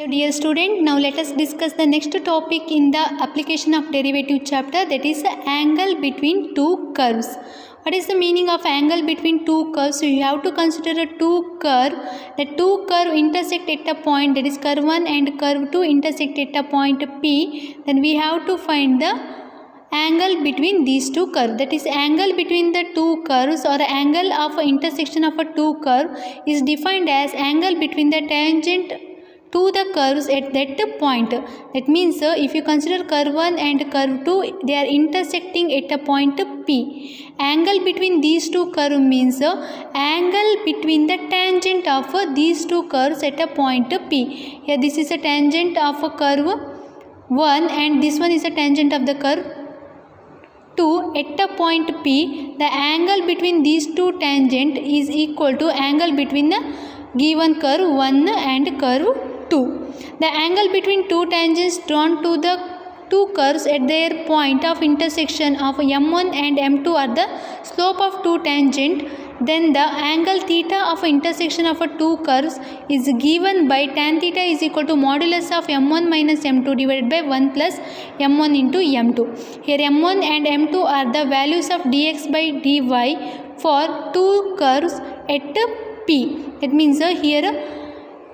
Hello dear student, now let us discuss the next topic in the application of derivative chapter, that is angle between two curves. What is the meaning of angle between two curves? So you have to consider a two curve. The two curve intersect at a point, that is curve 1 and curve 2 intersect at a point P. Then we have to find the angle between these two curves, that is angle between the two curves or angle of intersection of a two curve is defined as angle between the tangent to the curves at that point. That means if you consider curve 1 and curve 2, they are intersecting at a point P. Angle between these two curves means angle between the tangent of these two curves at a point P. Here this is a tangent of a curve 1 and this one is a tangent of the curve 2 at a point P. The angle between these two tangent is equal to angle between the given curve 1 and curve 2. The angle between two tangents drawn to the two curves at their point of intersection of M1 and M2 are the slope of two tangent. Then the angle theta of intersection of two curves is given by tan theta is equal to modulus of M1 minus M2 divided by 1 plus M1 into M2. Here M1 and M2 are the values of dx by dy for two curves at P. That means here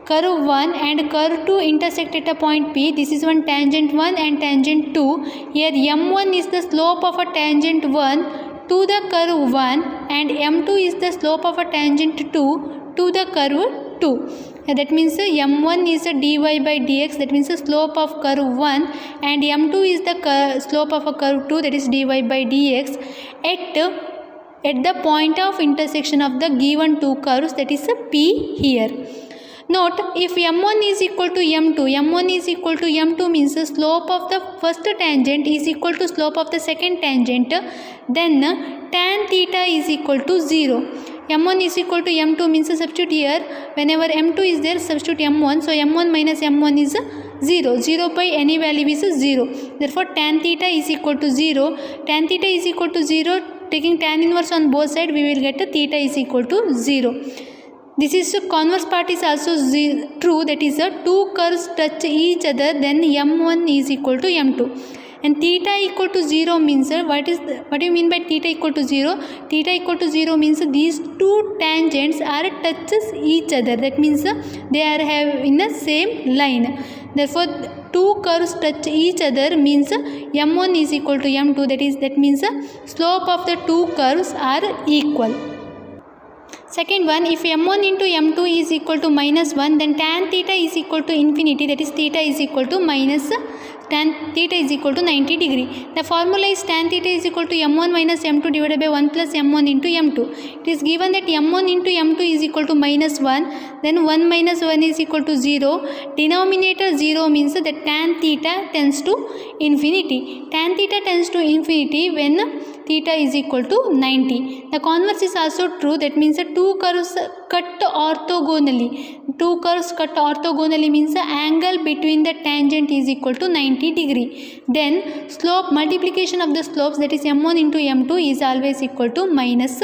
curve 1 and curve 2 intersect at a point P. This is one tangent 1 and tangent 2. Here M1 is the slope of a tangent 1 to the curve 1 and M2 is the slope of a tangent 2 to the curve 2. That means M1 is a dy by dx, that means the slope of curve 1, and M2 is the slope of a curve 2, that is dy by dx at the point of intersection of the given two curves, that is a P here. Note, if M1 is equal to M2, M1 is equal to M2 means the slope of the first tangent is equal to slope of the second tangent, then tan theta is equal to 0. M1 is equal to M2 means substitute here, whenever M2 is there substitute M1, so M1 minus M1 is 0. 0 by any value is 0. Therefore tan theta is equal to 0. Tan theta is equal to 0, taking tan inverse on both sides we will get theta is equal to 0. This is the converse part is also true, that is two curves touch each other, then M1 is equal to M2. And theta equal to 0 means what do you mean by theta equal to 0? Theta equal to 0 means these two tangents are touches each other. That means they are in the same line. Therefore two curves touch each other means M1 is equal to M2. That means slope of the two curves are equal. Second one, if M1 into M2 is equal to minus 1, then tan theta is equal to infinity, that is theta is equal to minus tan theta is equal to 90 degree. The formula is tan theta is equal to M1 minus M2 divided by 1 plus M1 into M2. It is given that M1 into M2 is equal to minus 1, then 1 minus 1 is equal to 0. Denominator 0 means that tan theta tends to infinity. Tan theta tends to infinity when theta is equal to 90. The converse is also true, that means two curves cut orthogonally. Two curves cut orthogonally means the angle between the tangent is equal to 90 degree. Then slope, multiplication of the slopes, that is M1 into M2 is always equal to minus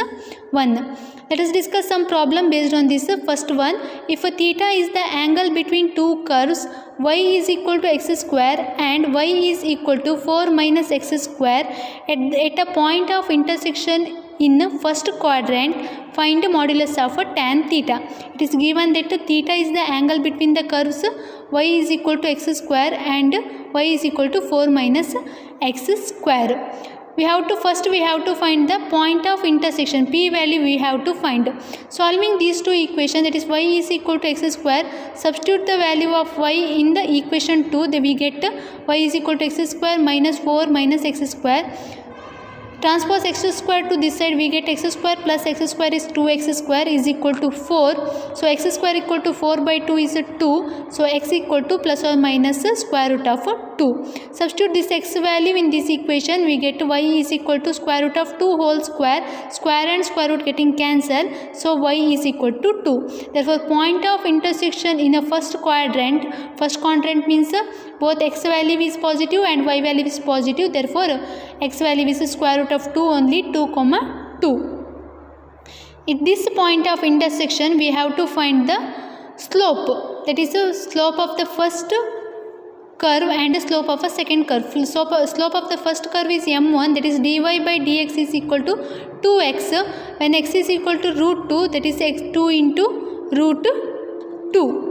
1. Let us discuss some problem based on this. First one, if theta is the angle between two curves, y is equal to x square and y is equal to 4 minus x square at a point of intersection in the first quadrant, find modulus of tan theta. It is given that theta is the angle between the curves y is equal to x square and y is equal to 4 minus x square. We have to find the point of intersection, P value we have to find. Solving these two equations, that is y is equal to x square, substitute the value of y in the equation 2, then we get y is equal to x square minus 4 minus x square. Transpose x square to this side, we get x square plus x square is 2x square is equal to 4. So x square equal to 4 by 2 is 2. So x equal to plus or minus square root of 2. Substitute this x value in this equation, we get y is equal to square root of 2 whole square. Square and square root getting cancelled. So y is equal to 2. Therefore point of intersection in a first quadrant means both x value is positive and y value is positive. Therefore x value is square root of 2 only, 2, 2. At this point of intersection we have to find the slope, that is the slope of the first curve and slope of a second curve. Slope of the first curve is m1, that is dy by dx is equal to 2x. When x is equal to root 2, that is x2 into root 2.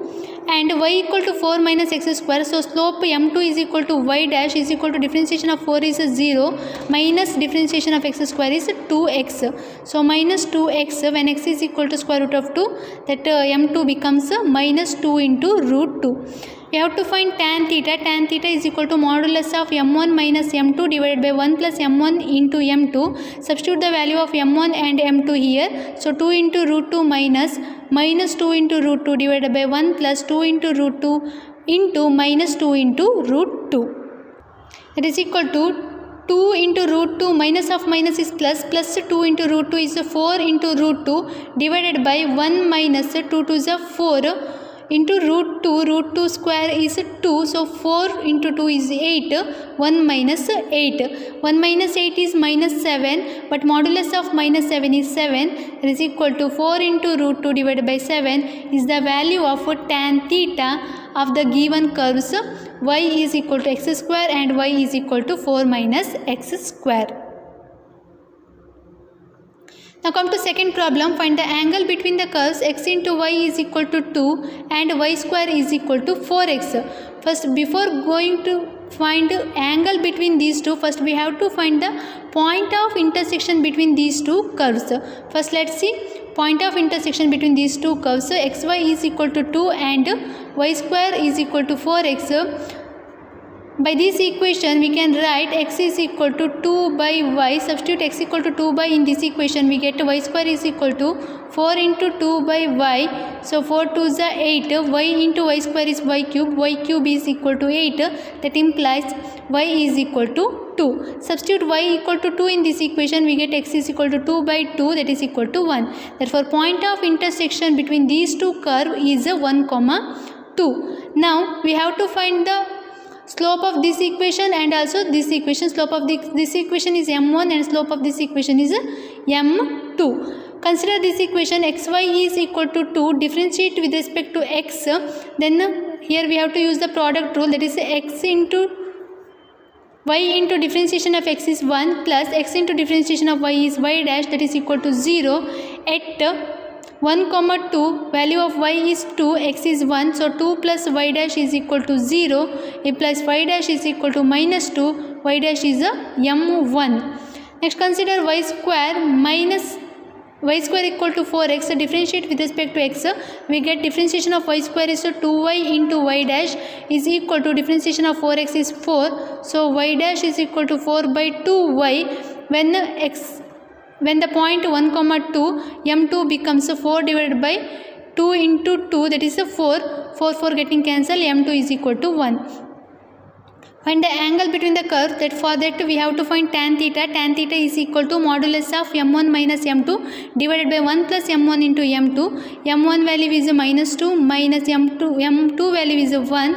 And y equal to 4 minus x square. So slope m2 is equal to y dash is equal to differentiation of 4 is 0 minus differentiation of x square is 2x. So minus 2x when x is equal to square root of 2, that m2 becomes minus 2 into root 2. We have to find tan theta. Tan theta is equal to modulus of m1 minus m2 divided by 1 plus m1 into m2. Substitute the value of m1 and m2 here. So 2 into root 2 minus 2 into root 2 divided by 1 plus 2 into root 2 into minus 2 into root 2. That is equal to 2 into root 2 minus of minus is plus 2 into root 2 is 4 into root 2 divided by 1 minus 2 to is 4 into root 2 square is 2, so 4 into 2 is 8, 1 minus 8. 1 minus 8 is minus 7, but modulus of minus 7 is 7, that is equal to 4 into root 2 divided by 7 is the value of tan theta of the given curves y is equal to x square and y is equal to 4 minus x square. Now come to second problem. Find the angle between the curves x into y is equal to 2 and y square is equal to 4x. First, before going to find angle between these two, first we have to find the point of intersection between these two curves. First let's see point of intersection between these two curves. Xy is equal to 2 and y square is equal to 4x. By this equation we can write x is equal to 2 by y. Substitute x equal to 2 by in this equation, we get y square is equal to 4 into 2 by y. So 4 2 is 8. Y into y square is y cube. Y cube is equal to 8. That implies y is equal to 2. Substitute y equal to 2 in this equation, we get x is equal to 2 by 2, that is equal to 1. Therefore point of intersection between these two curves is 1, 2. Now we have to find the slope of this equation and also this equation. Slope of this equation is m1 and slope of this equation is m2. Consider this equation xy is equal to 2. Differentiate with respect to x. Then here we have to use the product rule, that is x into y into differentiation of x is 1 plus x into differentiation of y is y dash, that is equal to 0. At 1, 2, value of y is 2, x is 1, so 2 plus y dash is equal to 0, implies y dash is equal to minus 2, y dash is a m1. Next consider y square minus y square equal to 4x. So differentiate with respect to x, we get differentiation of y square is 2y into y dash is equal to differentiation of 4x is 4, so y dash is equal to 4 by 2y. When the point 1, 2, m2 becomes 4 divided by 2 into 2, that is 4. 4 getting cancelled, m2 is equal to 1. Find the angle between the curves. That for that we have to find tan theta. Tan theta is equal to modulus of m1 minus m2 divided by 1 plus m1 into m2. m1 value is minus 2 minus m2 value is 1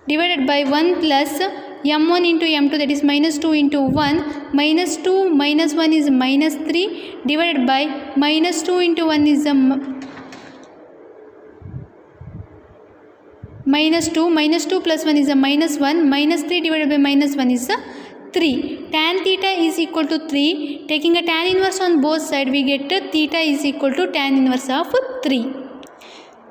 divided by 1 plus m1 into m2, that is minus 2 into 1. Minus 2 minus 1 is minus 3 divided by minus 2 into 1 is minus 2. Minus 2 plus 1 is a minus 1. Minus 3 divided by minus 1 is 3. Tan theta is equal to 3. Taking a tan inverse on both sides, we get theta is equal to tan inverse of 3.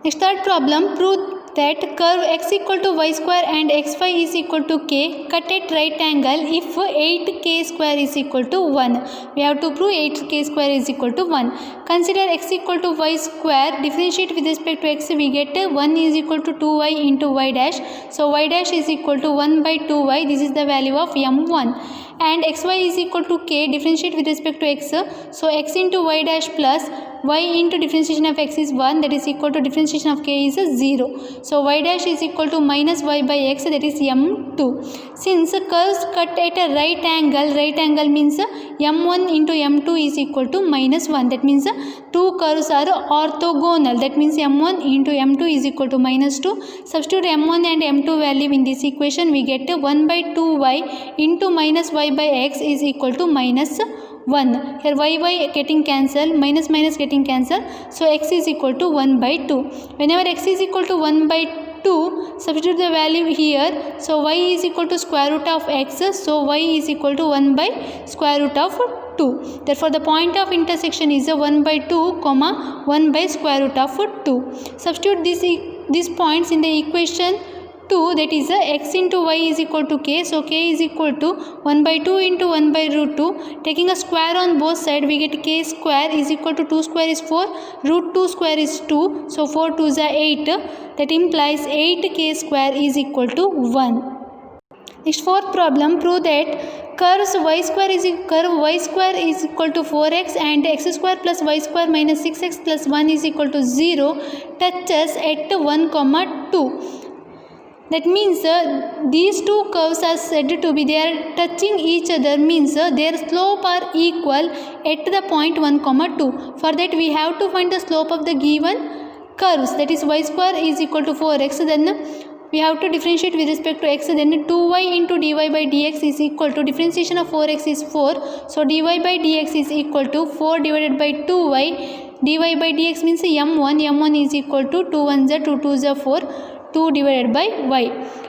Next third problem, prove that curve x equal to y square and xy is equal to k cut at right angle if 8k square is equal to 1. We have to prove 8k square is equal to 1. Consider x equal to y square. Differentiate with respect to x, we get 1 is equal to 2y into y dash. So y dash is equal to 1 by 2y. This is the value of m1. And xy is equal to k. Differentiate with respect to x. So x into y dash plus y into differentiation of x is 1, that is equal to differentiation of k is 0. So y dash is equal to minus y by x, that is m2. Since curves cut at a right angle means m1 into m2 is equal to minus 1. That means two curves are orthogonal. That means m1 into m2 is equal to minus 2. Substitute m1 and m2 value in this equation, we get 1 by 2y into minus y by x is equal to minus 1. Here y getting cancelled, minus minus getting cancelled, so x is equal to 1 by 2. Whenever x is equal to 1 by 2, substitute the value here, so y is equal to square root of x, so y is equal to 1 by square root of 2. Therefore the point of intersection is 1 by 2 comma 1 by square root of 2. Substitute these points in the equation 2, that is x into y is equal to k, so k is equal to 1 by 2 into 1 by root 2. Taking a square on both sides, we get k square is equal to 2 square is 4, root 2 square is 2, so 4 2s are 8. That implies 8k square is equal to 1. Next, fourth problem, prove that curve y square is equal to 4x and x square plus y square minus 6x plus 1 is equal to 0 touches at 1 comma 2. That means these two curves are said to be, they are touching each other, means their slope are equal at the point 1 comma 2. For that we have to find the slope of the given curves, that is y square is equal to 4x, then we have to differentiate with respect to x, then 2y into dy by dx is equal to, differentiation of 4x is 4, so dy by dx is equal to 4 divided by 2y, dy by dx means m1 is equal to 2 1s are 2 2s are 4, 2 divided by y.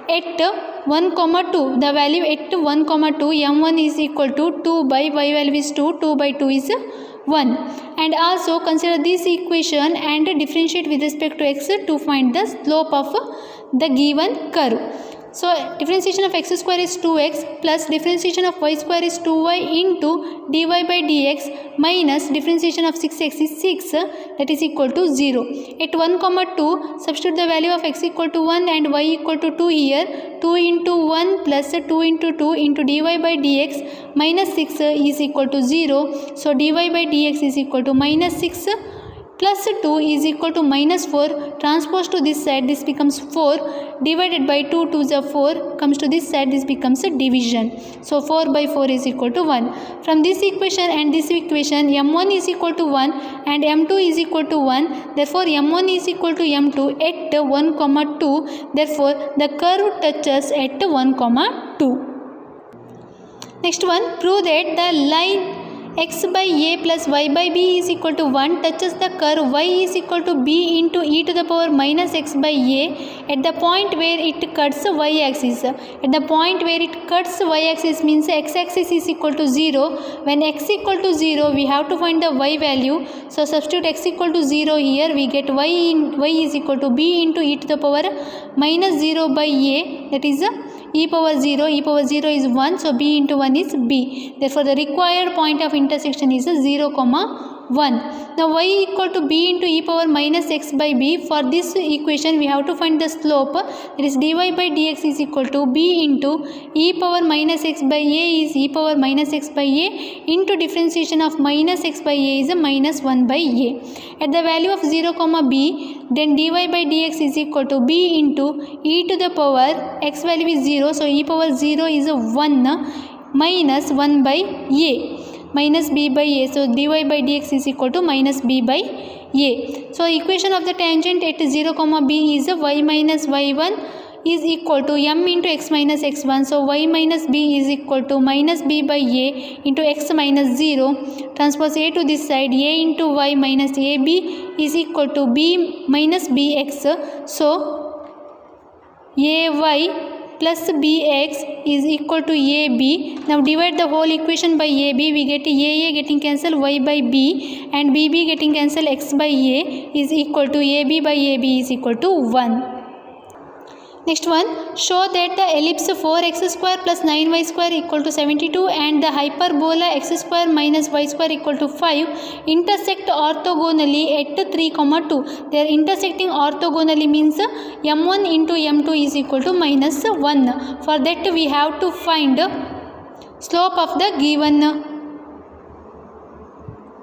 At 1 comma 2, the value at 1 comma 2, m1 is equal to 2 by y value is 2, 2 by 2 is 1. And also consider this equation and differentiate with respect to x to find the slope of the given curve. So differentiation of x square is 2x plus differentiation of y square is 2y into dy by dx minus differentiation of 6x is 6, that is equal to 0. At 1 comma 2, substitute the value of x equal to 1 and y equal to 2 here. 2 into 1 plus 2 into 2 into dy by dx minus 6 is equal to 0. So dy by dx is equal to minus 6 plus 2 is equal to minus 4, transpose to this side, this becomes 4, divided by 2 2s are 4, comes to this side, this becomes a division. So 4 by 4 is equal to 1. From this equation and this equation, m1 is equal to 1 and m2 is equal to 1, therefore m1 is equal to m2 at 1 comma 2, therefore the curve touches at 1 comma 2. Next one, prove that the line x by a plus y by b is equal to 1 touches the curve y is equal to b into e to the power minus x by a at the point where it cuts y axis. At the point where it cuts y axis means x axis is equal to 0. When x equal to 0, we have to find the y value. So substitute x equal to 0 here, we get y is equal to b into e to the power minus 0 by a, that is e power 0 is 1, so b into 1 is b. Therefore the required point of intersection is 0 comma 1. Now y equal to b into e power minus x by b. For this equation we have to find the slope, that is dy by dx is equal to b into e power minus x by a is e power minus x by a into differentiation of minus x by a is minus 1 by a. At the value of 0 comma b, then dy by dx is equal to b into e to the power x value is 0, so e power 0 is 1 minus 1 by a minus b by a, so dy by dx is equal to minus b by a. So equation of the tangent at 0 comma b is y minus y1 is equal to m into x minus x1, so y minus b is equal to minus b by a into x minus 0, transpose a to this side, a into y minus ab is equal to b minus bx, so ay plus bx is equal to ab. Now divide the whole equation by ab, we get a getting cancelled, y by b and bb getting cancelled, x by a is equal to ab by ab is equal to 1. Next one, show that the ellipse 4x square plus 9y square equal to 72 and the hyperbola x square minus y square equal to 5 intersect orthogonally at 3 comma 2. They are intersecting orthogonally means m1 into m2 is equal to minus 1. For that we have to find slope of the given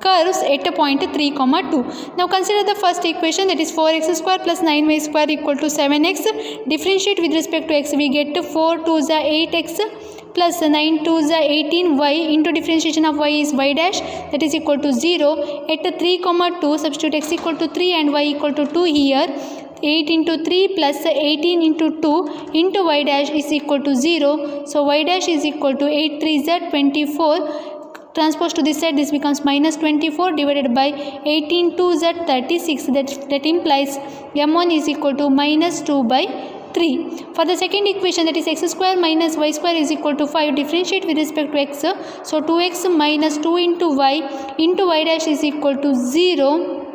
curves at a point 3 comma 2. Now consider the first equation, that is 4x square plus 9y square equal to 7x. Differentiate with respect to x, we get 4 2s are 8x plus 9 2s are 18y into differentiation of y is y dash, that is equal to 0. At 3 comma 2, substitute x equal to 3 and y equal to 2 here. 8 into 3 plus 18 into 2 into y dash is equal to 0. So y dash is equal to 8 3s are 24. transpose to this side, this becomes minus 24 divided by 18 2 is 36. That implies m1 is equal to minus 2 by 3. For the second equation, that is x square minus y square is equal to 5, differentiate with respect to x. So 2x minus 2 into y dash is equal to 0.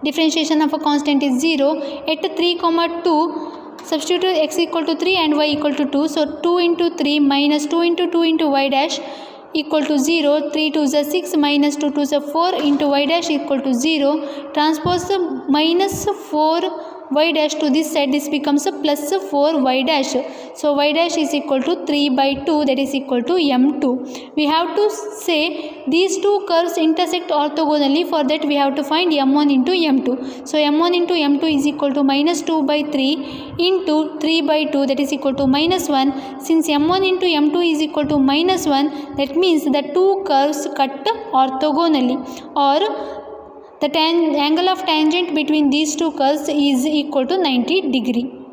Differentiation of a constant is 0. At 3 comma 2, substitute x equal to 3 and y equal to 2. So 2 into 3 minus 2 into 2 into y dash equal to 0. 3 2 is 6 minus 2 2 is 4 into y dash equal to 0. Transpose minus 4 y dash to this side, this becomes a plus 4 y dash. So y dash is equal to 3 by 2, that is equal to m2. We have to say these two curves intersect orthogonally. For that we have to find m1 into m2. So m1 into m2 is equal to minus 2 by 3 into 3 by 2, that is equal to minus 1. Since m1 into m2 is equal to minus 1, that means the two curves cut orthogonally, or the angle of tangent between these two curves is equal to 90 degree.